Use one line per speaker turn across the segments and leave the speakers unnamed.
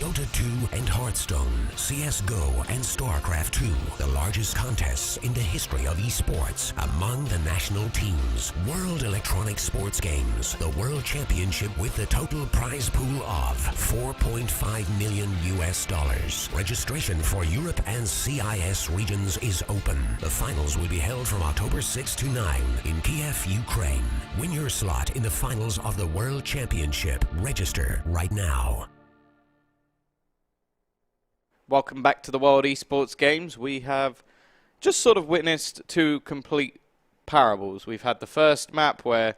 Dota 2 and Hearthstone, CSGO and StarCraft 2, the largest contests in the history of esports among the national teams. World Electronic Sports Games, the World Championship with the total prize pool of $4.5 million US. Registration for Europe and CIS regions is open. The finals will be held from October 6 to 9 in Kiev, Ukraine. Win your slot in the finals of the World Championship. Register right now.
Welcome back to the World Esports Games. We have just sort of witnessed two complete parables. We've had the first map where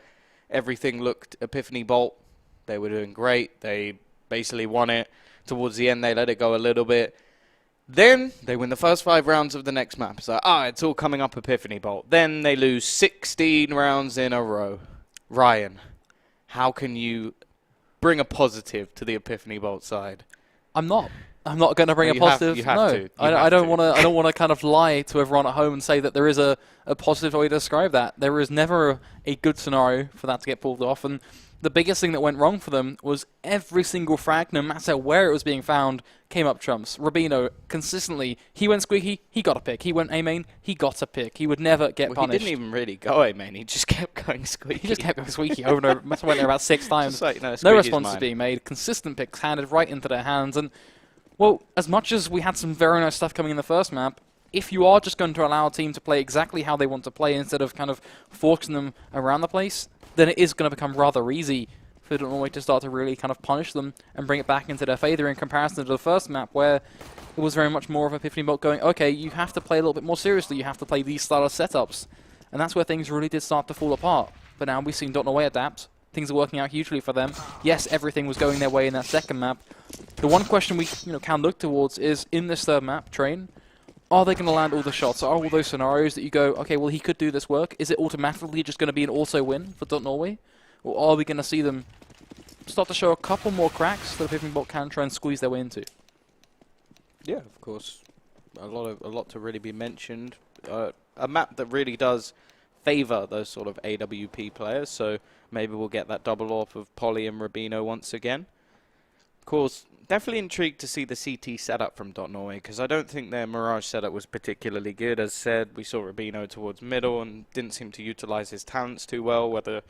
everything looked Epiphany Bolt. They were doing great. They basically won it. Towards the end, they let it go a little bit. Then they win the first 5 rounds of the next map. It's like, it's all coming up Epiphany Bolt. Then they lose 16 rounds in a row. Ryan, how can you bring a positive to the Epiphany Bolt side?
I'm not going to bring a positive.
You have to.
I don't want to kind of lie to everyone at home and say that there is a positive way to describe that. There is never a good scenario for that to get pulled off. And the biggest thing that went wrong for them was every single frag, no matter where it was being found, came up trumps. Rubino, consistently, he went squeaky, he got a pick. He went A-main, he got a pick. He would never get punished.
He didn't even really go A-main, he just kept going squeaky.
He just kept going squeaky over and over. Must have went there about 6 times.
Like,
no responses being made. Consistent picks handed right into their hands. And, well, as much as we had some very nice stuff coming in the first map, if you are just going to allow a team to play exactly how they want to play instead of kind of forcing them around the place, then it is going to become rather easy for Norway to start to really kind of punish them and bring it back into their favor in comparison to the first map where it was very much more of Epiphany Bolt going, okay, you have to play a little bit more seriously, you have to play these style of setups. And that's where things really did start to fall apart. But now we've seen Norway adapt. Things are working out hugely for them. Yes, everything was going their way in that second map. The one question we can look towards is, in this third map, Train, are they going to land all the shots? Are all those scenarios that you go, okay, well, he could do this work? Is it automatically just going to be an auto win for Norway? Or are we going to see them start to show a couple more cracks that Epiphany Bolt can try and squeeze their way into?
Yeah, of course. A lot to really be mentioned. A map that really does favour those sort of AWP players, so maybe we'll get that double off of Polly and Rubino once again. Of course, definitely intrigued to see the CT setup from Norway, because I don't think their Mirage setup was particularly good. As said, we saw Rubino towards middle and didn't seem to utilise his talents too well, whether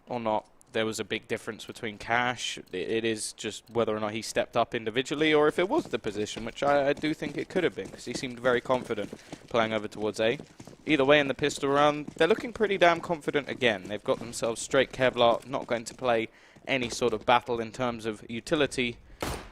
or not there was a big difference between Cash. It is just whether or not he stepped up individually or if it was the position, which I do think it could have been, because he seemed very confident playing over towards A. Either way, in the pistol round, they're looking pretty damn confident again. They've got themselves straight Kevlar, not going to play any sort of battle in terms of utility,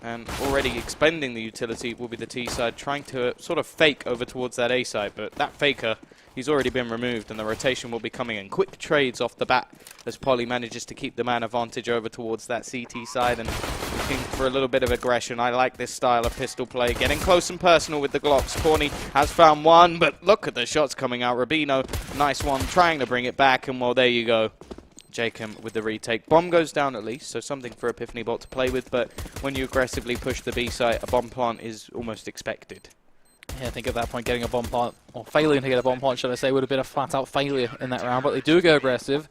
and already expending the utility will be the T side, trying to sort of fake over towards that A side, but that faker, he's already been removed, and the rotation will be coming in. Quick trades off the bat as Polly manages to keep the man advantage over towards that CT side and looking for a little bit of aggression. I like this style of pistol play, getting close and personal with the Glocks. Corny has found one, but look at the shots coming out. Rubino, nice one, trying to bring it back, and well, there you go. Jacob with the retake. Bomb goes down at least, so something for Epiphany Bolt to play with, but when you aggressively push the B site, a bomb plant is almost expected.
Yeah, I think at that point getting a bomb plant, or failing to get a bomb plant, should I say, would have been a flat-out failure in that round, but they do go aggressive.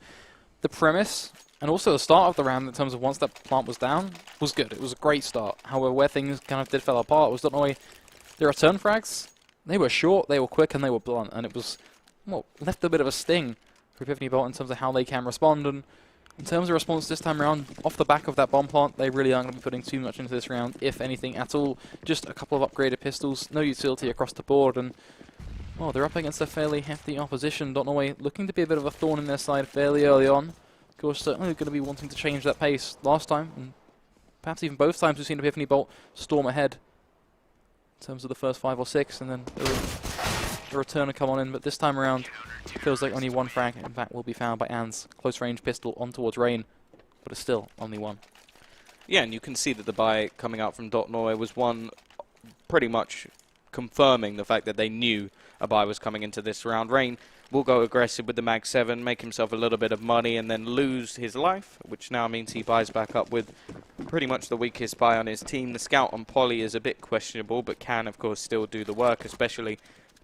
The premise, and also the start of the round in terms of once that plant was down, was good. It was a great start. However, where things kind of did fall apart was Norway. Their return frags, they were short, they were quick, and they were blunt, and it was, well, left a bit of a sting for Epiphany Bolt in terms of how they can respond. And in terms of response this time around, off the back of that bomb plant, they really aren't going to be putting too much into this round, if anything at all. Just a couple of upgraded pistols, no utility across the board, and well, they're up against a fairly hefty opposition. Norway looking to be a bit of a thorn in their side fairly early on. Of course, certainly going to be wanting to change that pace. Last time, and perhaps even both times, we've seen Epiphany Bolt storm ahead in terms of the first 5 or 6, and then the return will come on in, but this time around, it feels like only one frag, in fact, will be found by Ann's close-range pistol on towards Rain, but it's still only one.
Yeah, and you can see that the buy coming out from Norway was one pretty much confirming the fact that they knew a buy was coming into this round. Rain will go aggressive with the Mag 7, make himself a little bit of money, and then lose his life, which now means he buys back up with pretty much the weakest buy on his team. The scout on Polly is a bit questionable, but can, of course, still do the work, especially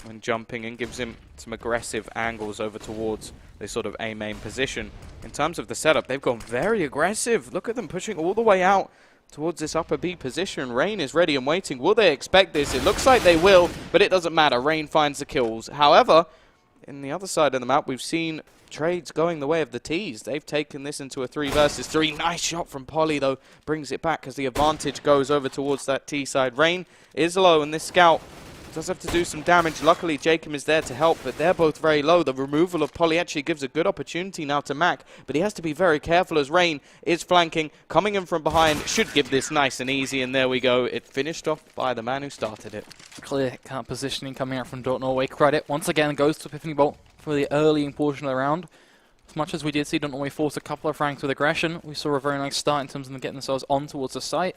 when jumping, and gives him some aggressive angles over towards this sort of A main position. In terms of the setup, they've gone very aggressive. Look at them pushing all the way out towards this upper B position. Rain is ready and waiting. Will they expect this? It looks like they will, but it doesn't matter. Rain finds the kills. However, in the other side of the map, we've seen trades going the way of the T's. They've taken this into a 3 versus 3. Nice shot from Polly, though. Brings it back as the advantage goes over towards that T side. Rain is low, and this scout does have to do some damage. Luckily, Jacob is there to help, but they're both very low. The removal of Polly actually gives a good opportunity now to Mac, but he has to be very careful as Rain is flanking, coming in from behind. Should give this nice and easy, and there we go. It finished off by the man who started it.
Clear cut positioning coming out from Norway. Credit once again goes to Epiphany Bolt for the early portion of the round. As much as we did see Norway force a couple of ranks with aggression, we saw a very nice start in terms of them getting themselves on towards the site.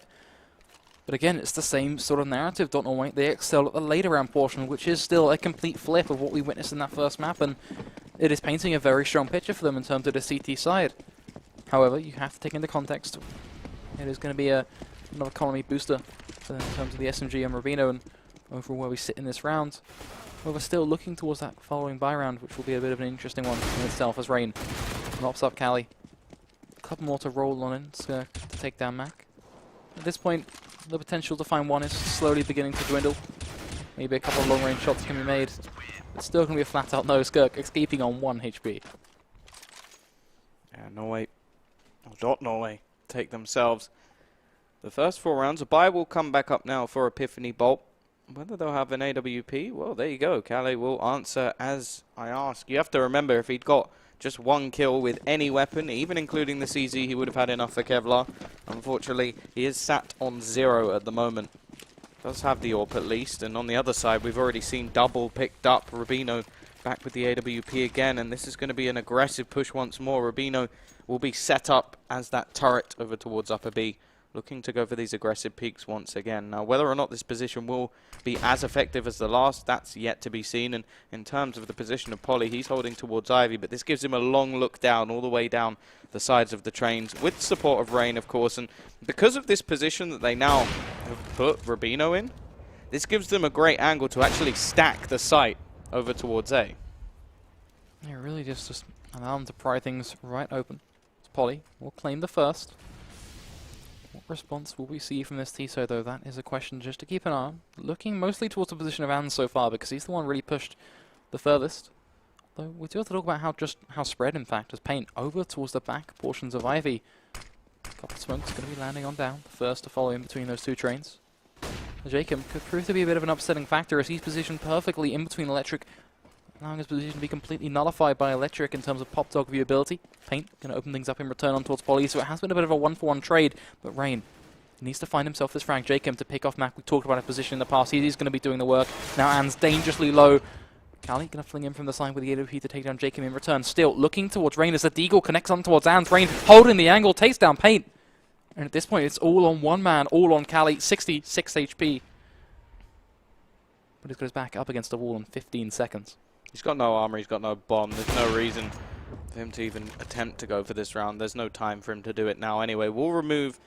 But again, it's the same sort of narrative. Norway, they excel at the later round portion, which is still a complete flip of what we witnessed in that first map, and it is painting a very strong picture for them in terms of the CT side. However, you have to take into context, it is going to be another colony booster in terms of the SMG and Rubino and overall where we sit in this round. But we're still looking towards that following buy round, which will be a bit of an interesting one in itself as Rain mops up Cali. A couple more to roll on in to take down Mac. At this point, the potential to find one is slowly beginning to dwindle. Maybe a couple of long-range shots can be made. It's still going to be a flat-out no. Skirk escaping on 1 HP.
Yeah, Norway, or Norway, take themselves the first 4 rounds. A buy will come back up now for Epiphany Bolt. Whether they'll have an AWP, well, there you go. Calais will answer as I ask. You have to remember, if he'd got just 1 kill with any weapon, even including the CZ, he would have had enough for Kevlar. Unfortunately, he is sat on 0 at the moment. Does have the AWP at least, and on the other side, we've already seen double picked up. Rubino back with the AWP again, and this is going to be an aggressive push once more. Rubino will be set up as that turret over towards upper B, looking to go for these aggressive peaks once again. Now, whether or not this position will be as effective as the last, that's yet to be seen. And in terms of the position of Polly, he's holding towards Ivy, but this gives him a long look down, all the way down the sides of the trains, with support of Rain, of course. And because of this position that they now have put Rubino in, this gives them a great angle to actually stack the site over towards A.
Yeah, really just allow them to pry things right open. Polly will claim the first. What response will we see from this TSO, though? That is a question just to keep an eye on. Looking mostly towards the position of Anne so far, because he's the one really pushed the furthest. Though we do have to talk about how spread, in fact, as paint over towards the back portions of Ivy. A couple of smokes going to be landing on down. The first to follow in between those 2 trains. Jacob could prove to be a bit of an upsetting factor, as he's positioned perfectly in between Electric, allowing his position to be completely nullified by Electric in terms of pop dog viewability. Paint going to open things up in return on towards Polly, so it has been a bit of a 1-for-1 trade. But Rain needs to find himself this frag. Jacob to pick off Mac. We talked about his position in the past. He's going to be doing the work. Now Anne's dangerously low. Callie going to fling in from the side with the AWP to take down Jacob in return. Still looking towards Rain as the Deagle connects on towards Anne's. Rain holding the angle, takes down Paint. And at this point, it's all on one man, all on Callie, 66 HP. But he's got his back up against the wall in 15 seconds.
He's got no armor, he's got no bomb. There's no reason for him to even attempt to go for this round. There's no time for him to do it now anyway. We'll remove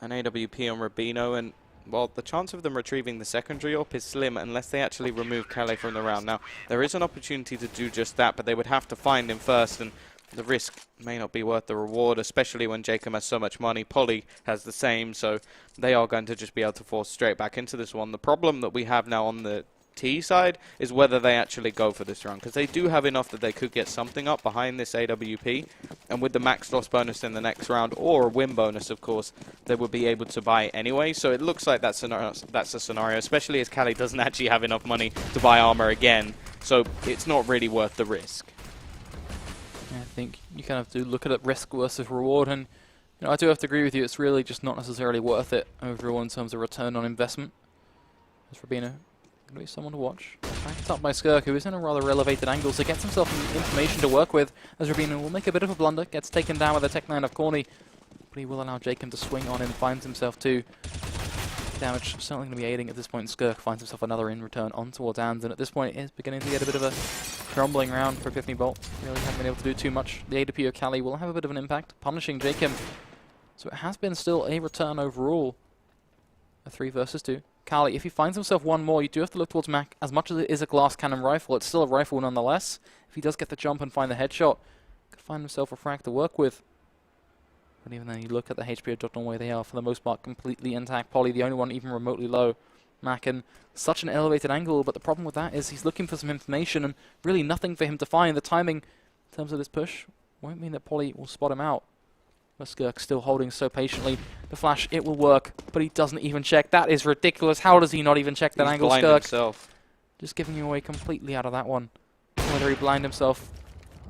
an AWP on Rubino, and, well, the chance of them retrieving the secondary AWP is slim unless they actually remove Calais from the round. Now, there is an opportunity to do just that, but they would have to find him first, and the risk may not be worth the reward, especially when Jacob has so much money. Polly has the same, so they are going to just be able to force straight back into this one. The problem that we have now on the T side is whether they actually go for this round, because they do have enough that they could get something up behind this AWP, and with the max loss bonus in the next round, or a win bonus, of course, they would be able to buy anyway. So it looks like that's a scenario, especially as Callie doesn't actually have enough money to buy armor again, so it's not really worth the risk.
I think you kind of do look at it risk versus reward, and I do have to agree with you, it's really just not necessarily worth it overall in terms of return on investment. As Rubino, going to be someone to watch. Backed up by Skirk, who is in a rather elevated angle, so gets himself some information to work with, as Rubino will make a bit of a blunder, gets taken down with a Tech 9 of Corny, but he will allow Jacob to swing on him, finds himself 2 damage, certainly going to be aiding at this point. Skirk finds himself another in return on towards Ands, and at this point it is beginning to get a bit of a crumbling round for Epiphany Bolt. Really haven't been able to do too much. The AWP of Callie will have a bit of an impact, punishing Jacob, so it has been still a return overall. A 3 versus 2. Callie, if he finds himself one more, you do have to look towards Mac. As much as it is a glass cannon rifle, it's still a rifle nonetheless. If he does get the jump and find the headshot, could find himself a frag to work with. But even then, you look at the HP of Norway, they are, for the most part, completely intact. Polly, the only one even remotely low. Mac in such an elevated angle, but the problem with that is he's looking for some information and really nothing for him to find. The timing in terms of this push won't mean that Polly will spot him out. But Skirk still holding so patiently. The flash, it will work, but he doesn't even check. That is ridiculous. How does he not even check that angle,
blind
Skirk?
himself.
Just giving you away completely out of that one. Whether he blind himself,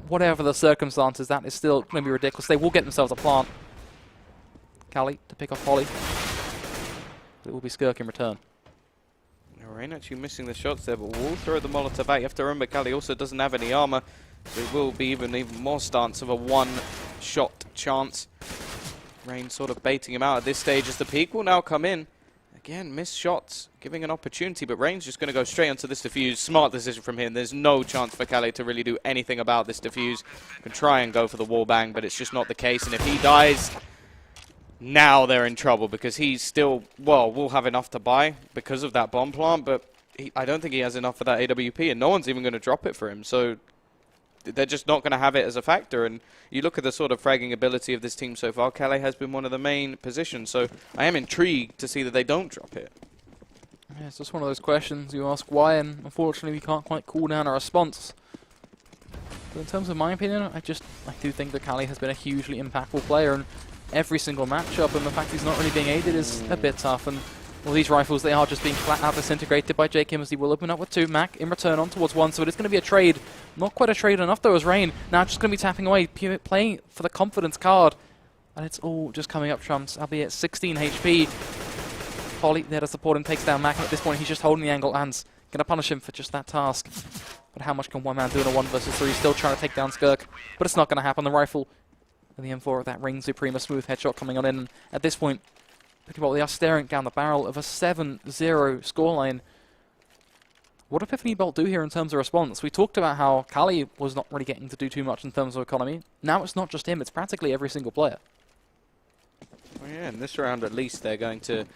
whatever the circumstances, that is still going to be ridiculous. They will get themselves a plant. Kali to pick off Polly. But it will be Skirk in return.
Rain actually missing the shots there, but we'll throw the Molotov out. You have to remember Kali also doesn't have any armor, so it will be even more stance of a one-shot chance. Rain sort of baiting him out at this stage as the peak will now come in. Again, missed shots, giving an opportunity, but Rain's just going to go straight onto this defuse. Smart decision from him. There's no chance for Kali to really do anything about this defuse. Can try and go for the wall bang, but it's just not the case, and if he dies, now they're in trouble because he's still, well, will have enough to buy because of that bomb plant, but I don't think he has enough for that AWP, and no one's even going to drop it for him. So they're just not going to have it as a factor. And you look at the sort of fragging ability of this team so far, Calais has been one of the main positions. So I am intrigued to see that they don't drop it.
Yeah, it's just one of those questions you ask why, and unfortunately we can't quite call down a response. But in terms of my opinion, I do think that Calais has been a hugely impactful player, and every single matchup, and the fact he's not really being aided is a bit tough. And all these rifles, they are just being flat out disintegrated by Jake Kim as he will open up with 2. Mac in return on towards 1, so it is going to be a trade. Not quite a trade enough though as Rain. Now just going to be tapping away, playing for the confidence card. And it's all just coming up trumps, albeit 16 HP. Polly there to support him, takes down Mac, and at this point he's just holding the angle and going to punish him for just that task. But how much can one man do in a 1 versus 3? Still trying to take down Skirk, but it's not going to happen. The rifle and the M4 of that Ring Supreme, a smooth headshot coming on in. And at this point, they are staring down the barrel of a 7-0 scoreline. What did Epiphany Bolt do here in terms of response? We talked about how Kali was not really getting to do too much in terms of economy. Now it's not just him, it's practically every single player.
Well, yeah, in this round at least they're going to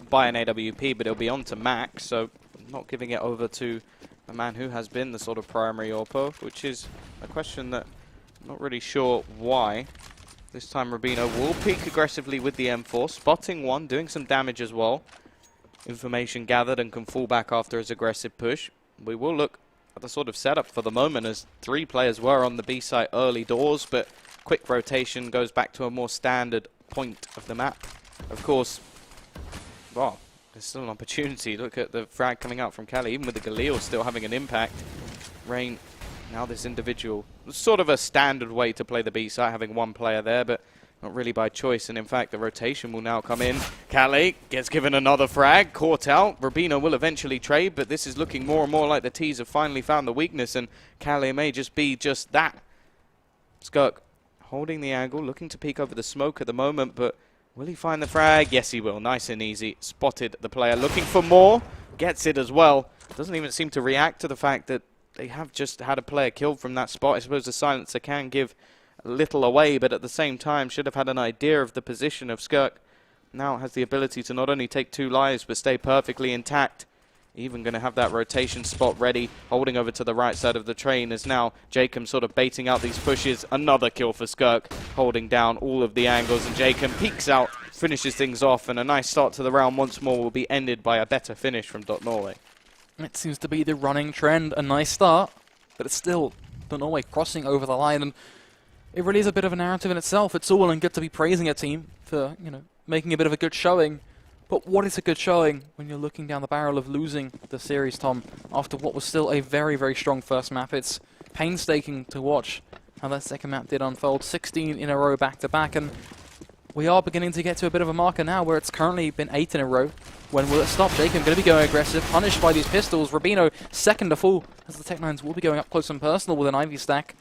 buy an AWP, but it'll be on to Mac, so not giving it over to a man who has been the sort of primary AWP, which is a question that I'm not really sure why. This time Rubino will peek aggressively with the M4, spotting one, doing some damage as well. Information gathered and can fall back after his aggressive push. We will look at the sort of setup for the moment as 3 players were on the B site early doors, but quick rotation goes back to a more standard point of the map. Of course, well, there's still an opportunity. Look at the frag coming out from Kali, even with the Galil still having an impact. Rain, now this individual, sort of a standard way to play the B site, having 1 player there, but not really by choice. And in fact, the rotation will now come in. Kali gets given another frag, caught out. Rubino will eventually trade, but this is looking more and more like the T's have finally found the weakness, and Kali may just be just that. Skirk holding the angle, looking to peek over the smoke at the moment, but will he find the frag? Yes, he will. Nice and easy. Spotted the player looking for more. Gets it as well. Doesn't even seem to react to the fact that they have just had a player killed from that spot. I suppose the silencer can give a little away, but at the same time should have had an idea of the position of Skirk. Now has the ability to not only take 2 lives, but stay perfectly intact. Even going to have that rotation spot ready, holding over to the right side of the train as now Jacob sort of baiting out these pushes. Another kill for Skirk, holding down all of the angles, and Jacob peeks out, finishes things off, and a nice start to the round once more will be ended by a better finish from Norway.
It seems to be the running trend. A nice start, but it's still Norway crossing over the line, and it really is a bit of a narrative in itself. It's all well and good to be praising a team for, making a bit of a good showing. But what is a good showing when you're looking down the barrel of losing the series, Tom, after what was still a very, very strong first map? It's painstaking to watch how that second map did unfold. 16 in a row back-to-back, and we are beginning to get to a bit of a marker now where it's currently been 8 in a row. When will it stop? Jacob going to be going aggressive, punished by these pistols. Rubino second to fall, as the Tech-9s will be going up close and personal with an Ivy stack.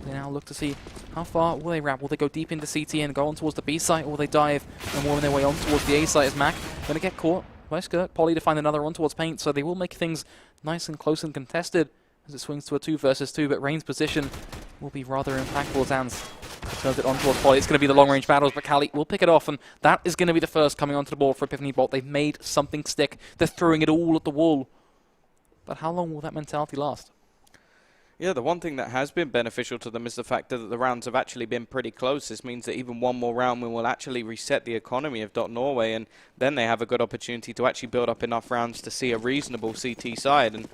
They now look to see how far will they wrap. Will they go deep into CT and go on towards the B site, or will they dive and warm their way on towards the A site as Mac going to get caught by Skirk. Polly to find another one towards Paint, so they will make things nice and close and contested as it swings to a 2 versus 2, but Rain's position will be rather impactful as Hans turns it on towards Polly. It's going to be the long-range battles, but Kali will pick it off, and that is going to be the first coming onto the board for Epiphany Bolt. They've made something stick. They're throwing it all at the wall. But how long will that mentality last?
Yeah, the one thing that has been beneficial to them is the fact that the rounds have actually been pretty close. This means that even one more round will actually reset the economy of Norway, and then they have a good opportunity to actually build up enough rounds to see a reasonable CT side. And,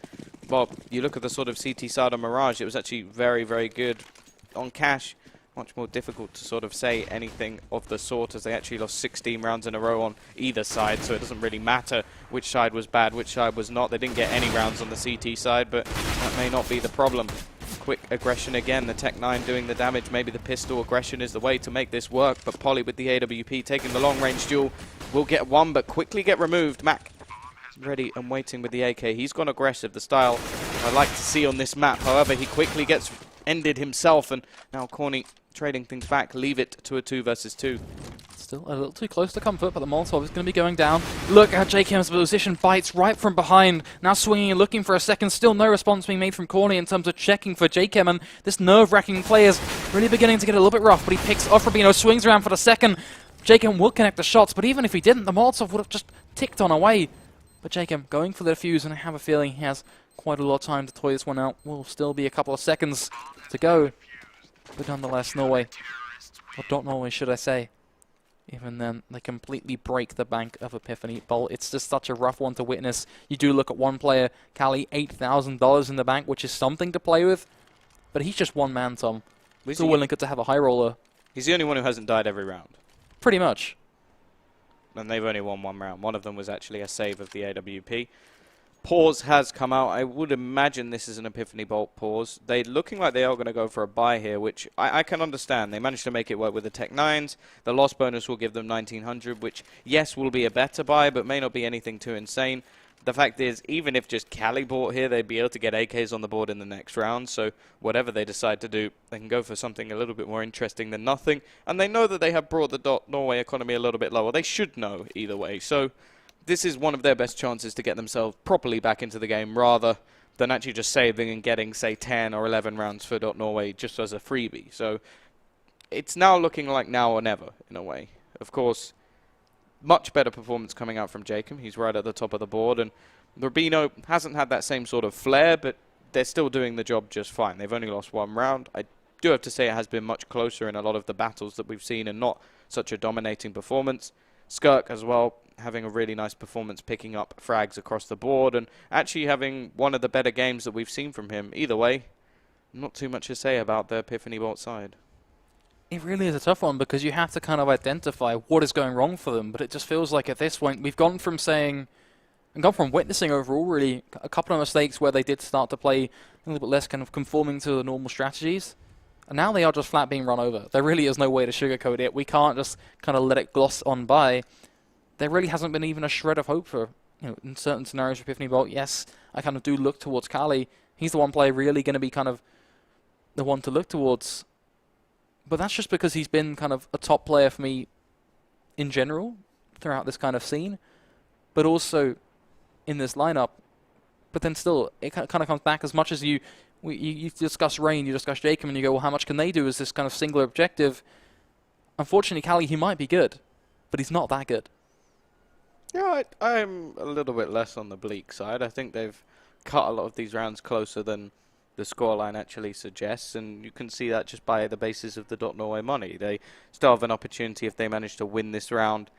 well, you look at the sort of CT side on Mirage, it was actually very, very good. On Cash, much more difficult to sort of say anything of the sort, as they actually lost 16 rounds in a row on either side, so it doesn't really matter which side was bad, which side was not. They didn't get any rounds on the CT side, but that may not be the problem. Quick aggression again, the Tech 9 doing the damage. Maybe the pistol aggression is the way to make this work, but Polly with the AWP taking the long-range duel will get one, but quickly get removed. Mac ready and waiting with the AK. He's gone aggressive, the style I like to see on this map. However, he quickly gets ended himself, and now Corny trading things back, leave it to a 2 versus 2.
Still a little too close to comfort, but the Molotov is going to be going down. Look how JKM's position, bites right from behind. Now swinging and looking for a second. Still no response being made from Corny in terms of checking for JKM, and this nerve-wracking play is really beginning to get a little bit rough, but he picks off Rubino, swings around for the second. JKM will connect the shots, but even if he didn't, the Molotov would have just ticked on away. But JKM going for the defuse, and I have a feeling he has quite a lot of time to toy this one out. Will still be a couple of seconds to go. But nonetheless, Norway, or Norway should I say, even then, they completely break the bank of Epiphany Bolt. It's just such a rough one to witness. You do look at one player, Cali, $8,000 in the bank, which is something to play with. But he's just one man, Tom. Still willing to have a high roller.
He's the only one who hasn't died every round.
Pretty much.
And they've only won one round. One of them was actually a save of the AWP. Pause has come out. I would imagine this is an Epiphany Bolt pause. They're looking like they are going to go for a buy here, which I can understand. They managed to make it work with the Tech 9s. The loss bonus will give them 1,900, which, yes, will be a better buy, but may not be anything too insane. The fact is, even if just Cali bought here, they'd be able to get AKs on the board in the next round. So whatever they decide to do, they can go for something a little bit more interesting than nothing. And they know that they have brought the Norway economy a little bit lower. They should know either way. So this is one of their best chances to get themselves properly back into the game, rather than actually just saving and getting, say, 10 or 11 rounds for Norway just as a freebie. So it's now looking like now or never, in a way. Of course, much better performance coming out from Jacob. He's right at the top of the board, and Rubino hasn't had that same sort of flair, but they're still doing the job just fine. They've only lost one round. I do have to say it has been much closer in a lot of the battles that we've seen, and not such a dominating performance. Skirk as well, having a really nice performance, picking up frags across the board, and actually having one of the better games that we've seen from him. Either way, not too much to say about the Epiphany Bolt side.
It really is a tough one, because you have to kind of identify what is going wrong for them, but it just feels like at this point we've gone from saying, and gone from witnessing overall really a couple of mistakes where they did start to play a little bit less kind of conforming to the normal strategies, and now they are just flat being run over. There really is no way to sugarcoat it. We can't just kind of let it gloss on by. There really hasn't been even a shred of hope for, in certain scenarios for Epiphany Bolt. Yes, I kind of do look towards Cali. He's the one player really going to be kind of the one to look towards. But that's just because he's been kind of a top player for me in general throughout this kind of scene, but also in this lineup. But then still, it kind of comes back, as much as you discuss Rain, you discuss Jacob, and you go, well, how much can they do as this kind of singular objective? Unfortunately, Cali, he might be good, but he's not that good.
Yeah, I'm a little bit less on the bleak side. I think they've cut a lot of these rounds closer than the scoreline actually suggests, and you can see that just by the basis of the Norway money. They still have an opportunity, if they manage to win this round,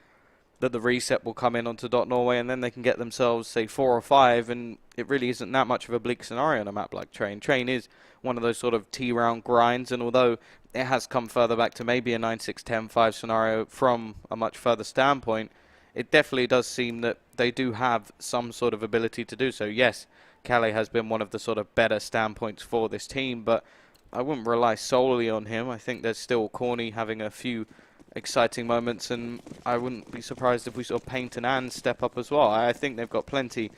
that the reset will come in onto Norway, and then they can get themselves, say, 4 or 5, and it really isn't that much of a bleak scenario on a map like Train. Train is one of those sort of T-round grinds, and although it has come further back to maybe a 9-6-10-5 scenario from a much further standpoint, it definitely does seem that they do have some sort of ability to do so. Yes, Calais has been one of the sort of better standpoints for this team, but I wouldn't rely solely on him. I think there's still Corny having a few exciting moments, and I wouldn't be surprised if we saw Paint and Ann step up as well. I think they've got plenty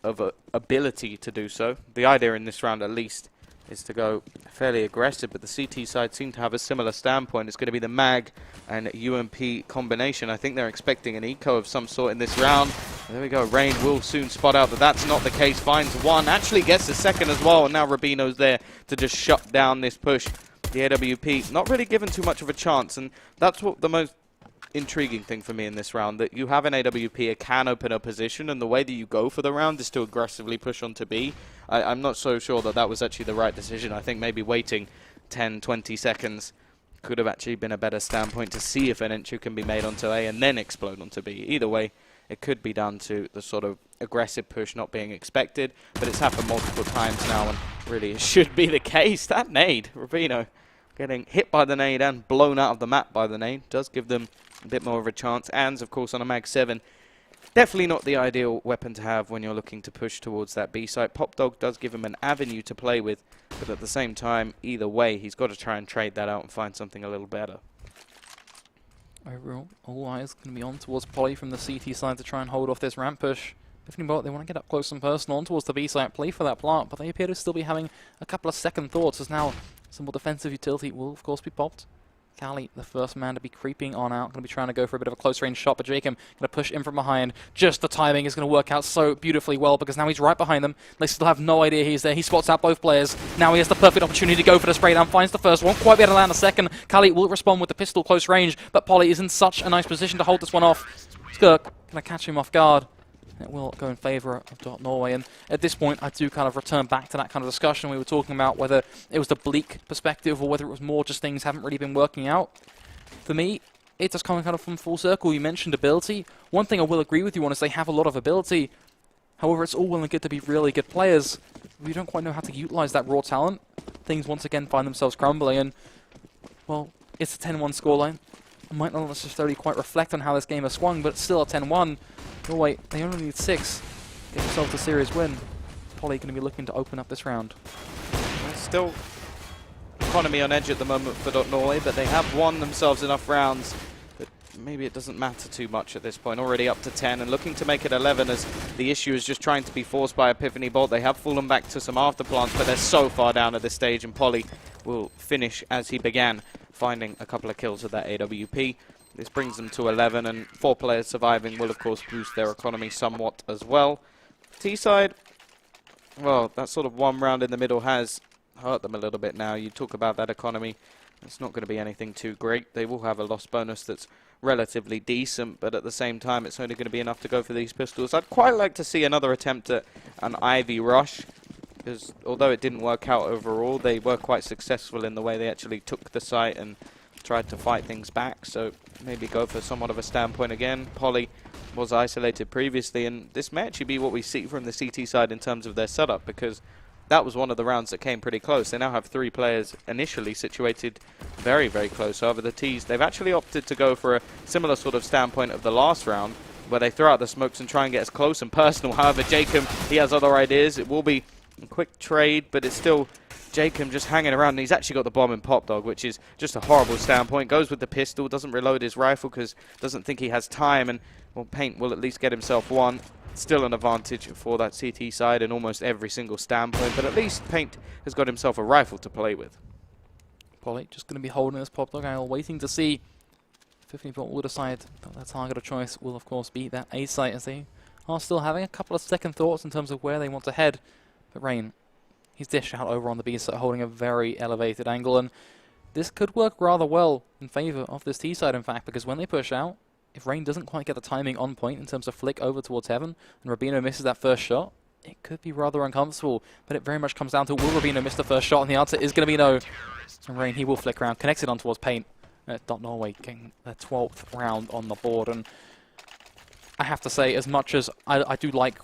of ability to do so. The idea in this round, at least, is to go fairly aggressive, but the CT side seem to have a similar standpoint. It's going to be the MAG and UMP combination. I think they're expecting an eco of some sort in this round. There we go. Rain will soon spot out that that's not the case. Finds one, actually gets the second as well, and now Rubino's there to just shut down this push. The AWP not really given too much of a chance, and that's what the most intriguing thing for me in this round, that you have an AWP, it can open a position, and the way that you go for the round is to aggressively push onto B. I'm not so sure that that was actually the right decision. I think maybe waiting 10, 20 seconds could have actually been a better standpoint to see if an entry can be made onto A and then explode onto B. Either way, it could be down to the sort of aggressive push not being expected, but it's happened multiple times now, and really it should be the case. That nade, Rubino getting hit by the nade and blown out of the map by the nade does give them a bit more of a chance. And of course on a Mag 7, definitely not the ideal weapon to have when you're looking to push towards that B site. Popdog does give him an avenue to play with, but at the same time, either way, he's got to try and trade that out and find something a little better.
Overall, all eyes going to be on towards Polly from the CT side to try and hold off this ramp push. Epiphany Bolt, they want to get up close and personal on towards the B site, play for that plant, but they appear to still be having a couple of second thoughts as now some more defensive utility will, of course, be popped. Kali, the first man to be creeping on out, going to be trying to go for a bit of a close-range shot, but Jacob going to push in from behind. Just the timing is going to work out so beautifully well, because now he's right behind them. They still have no idea he's there. He spots out both players. Now he has the perfect opportunity to go for the spray down, finds the first, won't quite be able to land the second. Kali will respond with the pistol close range, but Polly is in such a nice position to hold this one off. Skirk going to catch him off guard. It will go in favour of Norway, and at this point I do kind of return back to that kind of discussion we were talking about, whether it was the bleak perspective or whether it was more just things haven't really been working out. For me, it does come kind of from full circle. You mentioned ability. One thing I will agree with you on is they have a lot of ability. However, it's all well and good to be really good players. We don't quite know how to utilise that raw talent. Things once again find themselves crumbling, and well, it's a 10-1 scoreline. I might not necessarily quite reflect on how this game has swung, but it's still a 10-1. Oh wait, they only need 6. Get themselves a series win. Polly going to be looking to open up this round.
Still economy on edge at the moment for Norway, but they have won themselves enough rounds that maybe it doesn't matter too much at this point. Already up to 10 and looking to make it 11, as the issue is just trying to be forced by Epiphany Bolt. They have fallen back to some afterplants, but they're so far down at this stage, and Polly will finish as he began, finding a couple of kills with that AWP. This brings them to 11, and 4 players surviving will of course boost their economy somewhat as well. T-side, well, that sort of one round in the middle has hurt them a little bit now. You talk about that economy, it's not going to be anything too great. They will have a loss bonus that's relatively decent, but at the same time it's only going to be enough to go for these pistols. I'd quite like to see another attempt at an Ivy rush, because although it didn't work out overall, they were quite successful in the way they actually took the site and tried to fight things back. So maybe go for somewhat of a standpoint again. Polly was isolated previously, and this may actually be what we see from the CT side in terms of their setup, because that was one of the rounds that came pretty close. They now have 3 players initially situated very, very close. However, the T's, they've actually opted to go for a similar sort of standpoint of the last round, where they throw out the smokes and try and get as close and personal. However, Jacob, he has other ideas. It will be a quick trade, but it's still Jacob just hanging around, and he's actually got the bomb in Popdog, which is just a horrible standpoint. Goes with the pistol, doesn't reload his rifle because doesn't think he has time, and well, Paint will at least get himself one. Still an advantage for that CT side in almost every single standpoint, but at least Paint has got himself a rifle to play with.
Polly just going to be holding this Popdog angle, waiting to see if Epiphany Bolt will decide that their target of choice will of course be that A site, as they are still having a couple of second thoughts in terms of where they want to head. But Rain, he's dished out over on the B side, holding a very elevated angle, and this could work rather well in favour of this T side, in fact, because when they push out, if Rain doesn't quite get the timing on point in terms of flick over towards Heaven, and Rubino misses that first shot, it could be rather uncomfortable. But it very much comes down to, will Rubino miss the first shot? And the answer is going to be no. And Rain, he will flick around, connects it on towards Paint. Norway getting their 12th round on the board. And I have to say, as much as I do like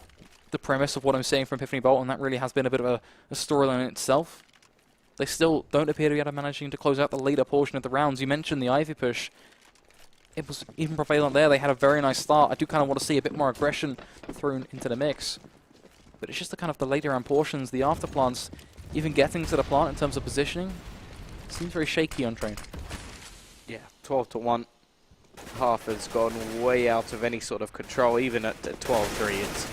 the premise of what I'm saying from Epiphany Bolt, and that really has been a bit of a storyline in itself, they still don't appear to be managing to close out the later portion of the rounds. You mentioned the Ivy push. It was even prevalent there. They had a very nice start. I do kind of want to see a bit more aggression thrown into the mix. But it's just the kind of the later round portions, the after plants, even getting to the plant in terms of positioning, seems very shaky on Train.
Yeah, 12-1. Half has gone way out of any sort of control. Even at 12-3, it's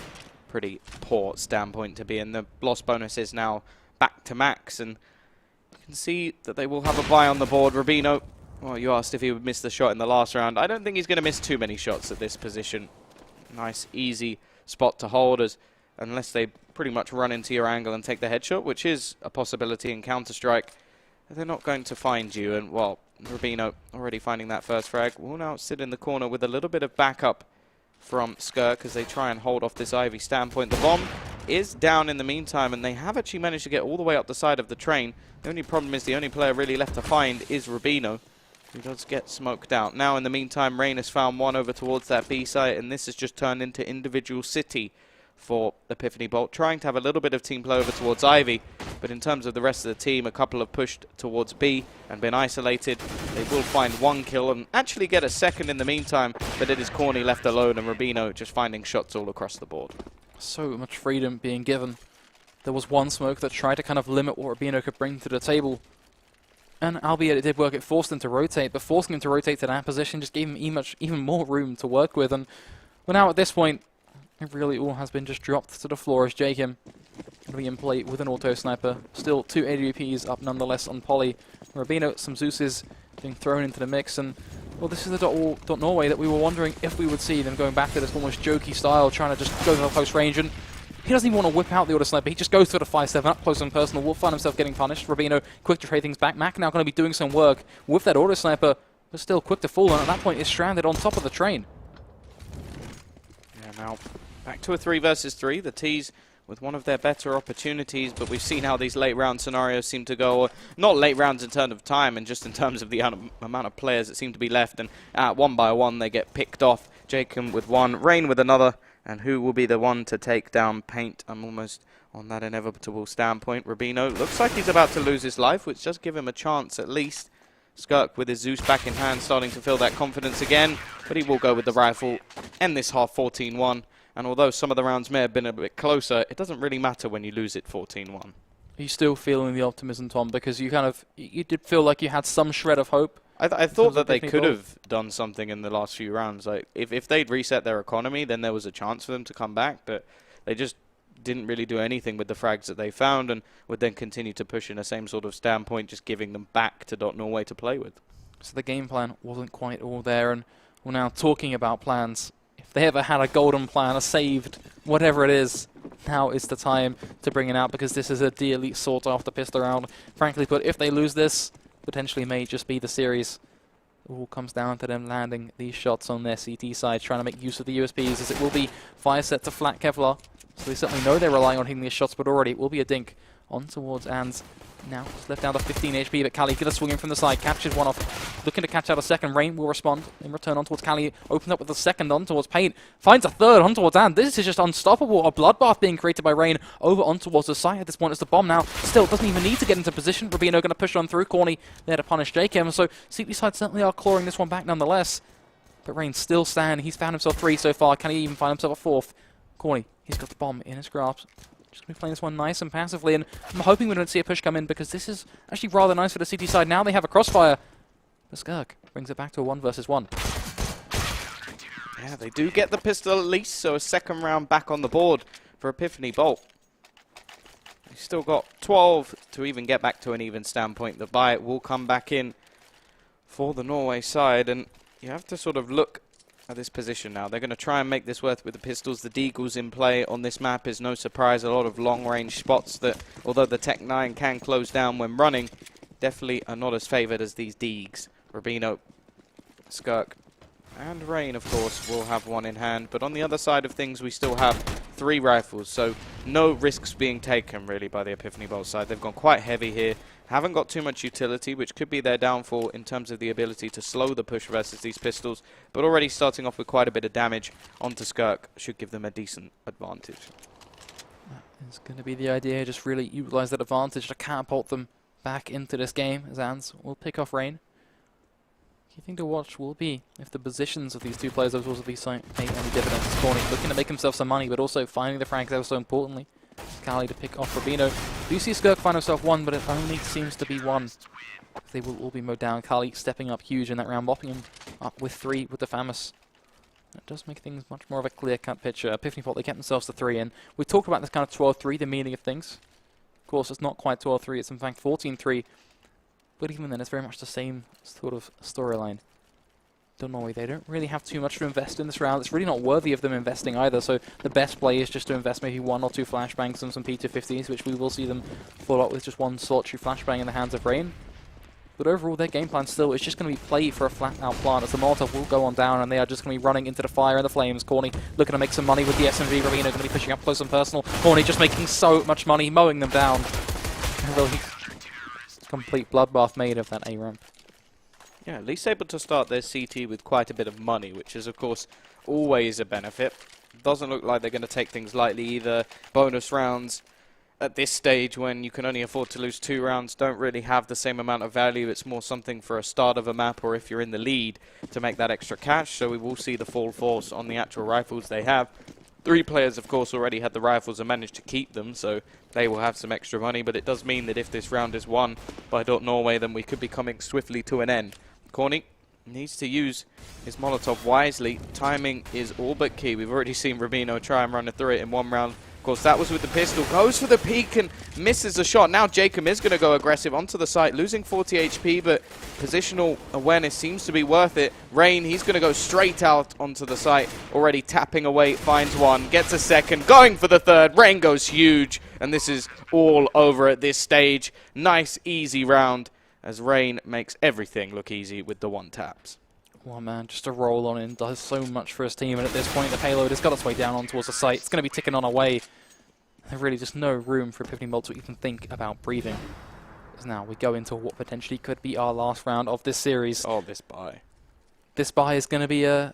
pretty poor standpoint to be in. The loss bonus is now back to max, and you can see that they will have a buy on the board. Rubino, well, you asked if he would miss the shot in the last round. I don't think he's going to miss too many shots at this position. Nice, easy spot to hold, unless they pretty much run into your angle and take the headshot, which is a possibility in Counter-Strike. They're not going to find you, and, well, Rubino already finding that first frag. Will now sit in the corner with a little bit of backup from Skirk as they try and hold off this Ivy standpoint. The bomb is down in the meantime, and they have actually managed to get all the way up the side of the train. The only problem is the only player really left to find is Rubino, who does get smoked out. Now in the meantime, Rain has found one over towards that B site, and this has just turned into individual city for Epiphany Bolt, trying to have a little bit of team play over towards Ivy, but in terms of the rest of the team, a couple have pushed towards B and been isolated. They will find one kill and actually get a second in the meantime, but it is Corny left alone and Rubino just finding shots all across the board.
So much freedom being given. There was one smoke that tried to kind of limit what Rubino could bring to the table, and albeit it did work, it forced him to rotate, but forcing him to rotate to that position just gave him even more room to work with. And well, now at this point, it really all has been just dropped to the floor as Jacob will be in play with an auto sniper. Still 2 AWPs up nonetheless on Poly. Rubino, some Zeus's being thrown into the mix, and well, this is the Norway that we were wondering if we would see them going back to this almost jokey style, trying to just go to the close range, and he doesn't even want to whip out the auto sniper, he just goes to the 5-7 up close and personal, will find himself getting punished. Rubino quick to trade things back. Mac now going to be doing some work with that auto sniper, but still quick to fall, and at that point is stranded on top of the train.
Yeah, now back to a 3 versus 3. The T's with one of their better opportunities, but we've seen how these late round scenarios seem to go. Not late rounds in terms of time, and just in terms of the amount of players that seem to be left. And one by one, they get picked off. Jacob with one, Rain with another, and who will be the one to take down Paint? I'm almost on that inevitable standpoint. Rubino looks like he's about to lose his life, which does give him a chance at least. Skirk with his Zeus back in hand, starting to feel that confidence again, but he will go with the rifle. End this half 14-1. And although some of the rounds may have been a bit closer, it doesn't really matter when you lose it 14-1.
Are you still feeling the optimism, Tom? Because you did feel like you had some shred of hope.
I thought that they could have done something in the last few rounds. Like if they'd reset their economy, then there was a chance for them to come back. But they just didn't really do anything with the frags that they found, and would then continue to push in the same sort of standpoint, just giving them back to Norway to play with.
So the game plan wasn't quite all there, and we're now talking about plans. If they ever had a golden plan, a saved, whatever it is, now is the time to bring it out, because this is a dearly sought after pistol round. Frankly put, if they lose this, potentially may just be the series. It all comes down to them landing these shots on their CT side, trying to make use of the USPs, as it will be fire set to flat Kevlar. So they certainly know they're relying on hitting these shots, but already it will be a dink on towards Ans. Now it's left down to 15 HP, but Kali gonna swing in from the side, captures one off, looking to catch out a second. Rain will respond in return on towards Kali, opens up with the second on towards Paint, finds a third on towards Ans. This is just unstoppable, a bloodbath being created by Rain over on towards the site at this point as the bomb now still doesn't even need to get into position. Rubino gonna push on through, Corny there to punish Jacob, so CP side certainly are clawing this one back nonetheless. But Rain still standing, he's found himself 3 so far, can he even find himself a 4th? Corny, he's got the bomb in his grasp. Just going to be playing this one nice and passively, and I'm hoping we don't see a push come in, because this is actually rather nice for the CT side. Now they have a crossfire. The Skirk brings it back to a 1 versus 1.
Yeah, they do get the pistol at least, so a second round back on the board for Epiphany Bolt. They've still got 12 to even get back to an even standpoint. The buy will come back in for the Norway side, and you have to sort of look at this position now. They're going to try and make this worth with the pistols. The Deagles in play on this map is no surprise. A lot of long-range spots that, although the Tech 9 can close down when running, definitely are not as favoured as these Deags. Rubino, Skirk, and Rain, of course, will have one in hand. But on the other side of things, we still have 3 rifles, so no risks being taken, really, by the Epiphany Bolt side. They've gone quite heavy here. Haven't got too much utility, which could be their downfall in terms of the ability to slow the push versus these pistols, but already starting off with quite a bit of damage onto Skirk should give them a decent advantage.
That is going to be the idea, just really utilise that advantage to catapult them back into this game, as Ans will pick off Rain. Key thing to watch will be if the positions of these two players will also be paying any dividends. Corny looking to make himself some money, but also finding the frags ever so importantly. Kali to pick off Rubino. Do you see Skirk find himself 1, but it only seems to be 1. They will all be mowed down. Kali stepping up huge in that round, mopping him up with 3 with the Famus. That does make things much more of a clear-cut picture. Epiphany Bolt, they get themselves to 3, and we talked about this kind of 12-3, the meaning of things. Of course, it's not quite 12-3, it's in fact 14-3. But even then, it's very much the same sort of storyline. Norway, they don't really have too much to invest in this round. It's really not worthy of them investing either, so the best play is just to invest maybe 1 or 2 flashbangs and some P250s, which we will see them follow up with just 1 sultry flashbang in the hands of Rain. But overall, their game plan still is just going to be play for a flat-out plant, as the Molotov will go on down, and they are just going to be running into the fire and the flames. Corny looking to make some money with the SMG. Ravino going to be pushing up close and personal. Corny just making so much money, mowing them down. And really complete bloodbath made of that A ramp.
Yeah, at least able to start their CT with quite a bit of money, which is, of course, always a benefit. Doesn't look like they're going to take things lightly either. Bonus rounds at this stage, when you can only afford to lose 2 rounds, don't really have the same amount of value. It's more something for a start of a map, or if you're in the lead, to make that extra cash. So we will see the full force on the actual rifles they have. 3 players, of course, already had the rifles and managed to keep them, so they will have some extra money. But it does mean that if this round is won by Norway, then we could be coming swiftly to an end. Corny needs to use his Molotov wisely. Timing is all but key. We've already seen Rubino try and run through it in 1 round. Of course, that was with the pistol. Goes for the peek and misses the shot. Now Jacob is going to go aggressive onto the site, losing 40 HP, but positional awareness seems to be worth it. Rain, he's going to go straight out onto the site, already tapping away, finds 1, gets a 2nd, going for the 3rd. Rain goes huge, and this is all over at this stage. Nice, easy round, as Rain makes everything look easy with the 1 taps.
Well, man, just a roll on in does so much for his team, and at this point the payload has got its way down on towards the site. It's going to be ticking on away. There's really just no room for Epiphany Bolt to even think about breathing. As now we go into what potentially could be our last round of this series.
Oh, this buy.
This buy is going to be a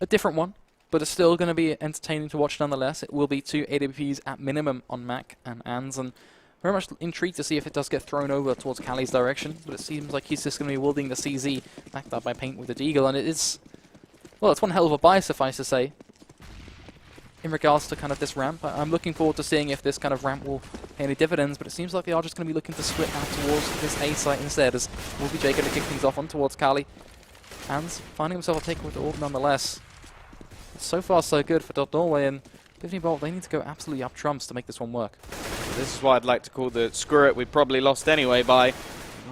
different one, but it's still going to be entertaining to watch nonetheless. It will be 2 AWPs at minimum on Mac and Ans, and very much intrigued to see if it does get thrown over towards Cali's direction, but it seems like he's just going to be wielding the CZ, backed up by Paint with the Deagle, and it is, well, it's one hell of a buy, suffice to say, in regards to kind of this ramp. I'm looking forward to seeing if this kind of ramp will pay any dividends, but it seems like they are just going to be looking to split out towards this A site instead, as will be Jacob to kick things off on towards Cali. Hans finding himself a take with the orb nonetheless. So far so good for Norway, and Epiphany Bolt, they need to go absolutely up trumps to make this one work.
This is what I'd like to call the screw it, we probably lost anyway by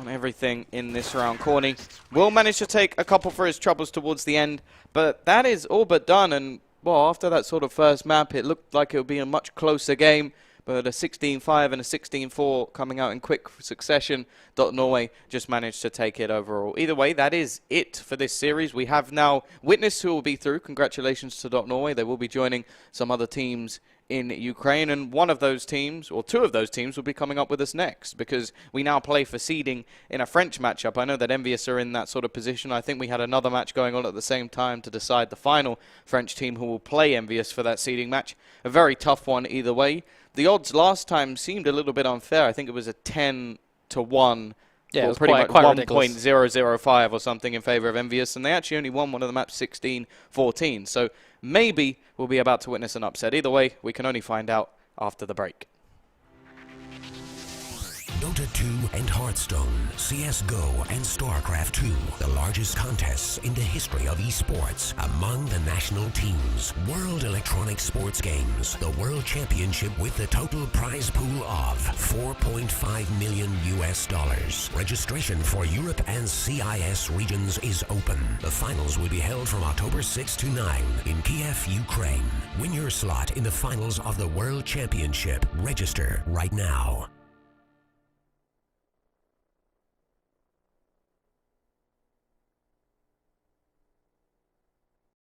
on everything in this round. Corny will manage to take a couple for his troubles towards the end, but that is all but done. And well, after that sort of first map, it looked like it would be a much closer game, but a 16-5 and a 16-4 coming out in quick succession. Norway just managed to take it overall. Either way, that is it for this series. We have now witnessed who will be through. Congratulations to Norway. They will be joining some other teams in Ukraine, and one of those teams, or 2 of those teams, will be coming up with us next, because we now play for seeding in a French matchup. I know that Envious are in that sort of position. I think we had another match going on at the same time to decide the final French team who will play Envious for that seeding match. A very tough one either way. The odds last time seemed a little bit unfair. I think it was a 10-1.
Yeah, it was
pretty much
quite ridiculous.
1.005 or something in favor of Envious, and they actually only won one of the maps 16-14. So maybe we'll be about to witness an upset. Either way, we can only find out after the break.
Dota 2 and Hearthstone, CSGO and StarCraft 2, the largest contests in the history of esports among the national teams. World Electronic Sports Games, the World Championship with the total prize pool of $4.5 million. Registration for Europe and CIS regions is open. The finals will be held from October 6 to 9 in Kiev, Ukraine. Win your slot in the finals of the World Championship. Register right now.